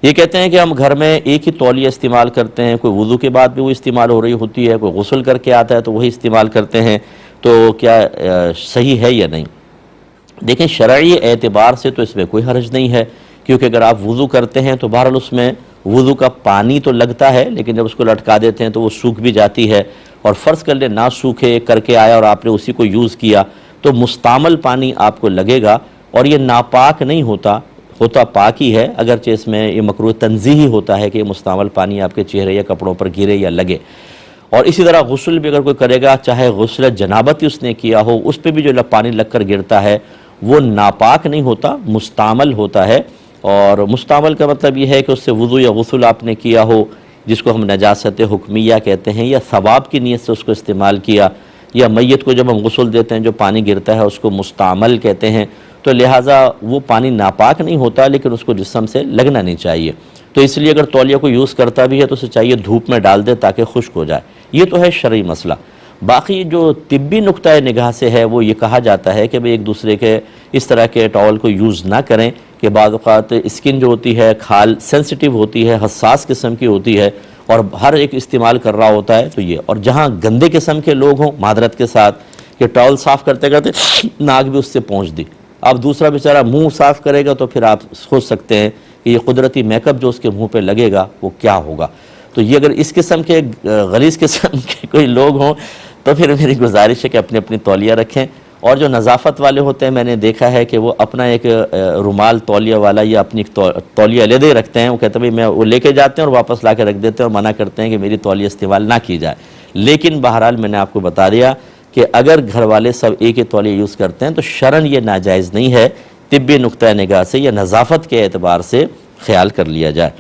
ये कहते हैं कि हम घर में एक ही तौलिया इस्तेमाल करते हैं, कोई वुज़ू के बाद भी वो इस्तेमाल हो रही होती है, कोई गुस्ल करके आता है तो वही इस्तेमाल करते हैं, तो क्या सही है या नहीं? देखें, शरई एतबार से तो इसमें कोई हर्ज नहीं है, क्योंकि अगर आप वुज़ू करते हैं तो बहरहाल उसमें वुज़ू का पानी तो लगता है, लेकिन जब उसको लटका देते हैं तो वो सूख भी जाती है। और फ़र्ज़ कर ले ना सूखे करके आया और आपने उसी को यूज़ किया तो मुस्तामल पानी आपको लगेगा, और ये नापाक नहीं होता, होता पाक ही है, अगरचे इसमें ये मकरूह तंज़ीही होता है कि ये मुस्तामल पानी आपके चेहरे या कपड़ों पर गिरे या लगे। और इसी तरह गुस्ल भी अगर कोई करेगा, चाहे गुस्ल जनाबत ही उसने किया हो, उस पर भी जो पानी लग कर गिरता है वो नापाक नहीं होता, मुस्तामल होता है। और मुस्तामल का मतलब ये है कि उससे वुज़ू या गुस्ल आपने किया हो, जिसको हम नजासत हुक्मिया कहते हैं, या सवाब की नीयत से उसको इस्तेमाल किया, या मैयत को जब हम गुस्ल देते हैं जो पानी गिरता है उसको मुस्तामल कहते हैं, तो लिहाजा वो पानी नापाक नहीं होता, लेकिन उसको जिस्म से लगना नहीं चाहिए। तो इसलिए अगर तौलिया को यूज़ करता भी है तो उसे चाहिए धूप में डाल दे ताकि खुश्क हो जाए। ये तो है शरई मसला। बाकी जो तिब्बी नुक्ता निगाह से है वो ये कहा जाता है कि भाई एक दूसरे के इस तरह के टॉवल को यूज़ ना करें, कि बाद औक़ात स्किन जो होती है, खाल सेंसिटिव होती है, हसास किस्म की होती है, और हर एक इस्तेमाल कर रहा होता है। तो ये, और जहाँ गंदे किस्म के लोग हों मादरत के साथ, कि टॉवल साफ़ करते करते नाक भी उससे पहुँच दी, अब दूसरा बेचारा मुंह साफ़ करेगा तो फिर आप सोच सकते हैं कि ये कुदरती मेकअप जो उसके मुंह पे लगेगा वो क्या होगा। तो ये अगर इस किस्म के गलीज़ किस्म के कोई लोग हों तो फिर मेरी गुजारिश है कि अपनी अपनी तौलिया रखें। और जो नज़ाफ़त वाले होते हैं, मैंने देखा है कि वो अपना एक रुमाल तौलिया वाला या अपनी तौलिया अलग रखते हैं। वो कहते हैं भाई, मैं वो लेके जाते हैं और वापस ला के रख देते हैं और मना करते हैं कि मेरी तौलिया इस्तेमाल ना की जाए। लेकिन बहरहाल मैंने आपको बता दिया कि अगर घर वाले सब एक ही तौलिया यूज़ करते हैं तो शरन ये नाजायज़ नहीं है, तिब्बी नुक्ता निगाह से या नज़ाफ़त के एतबार से ख्याल कर लिया जाए।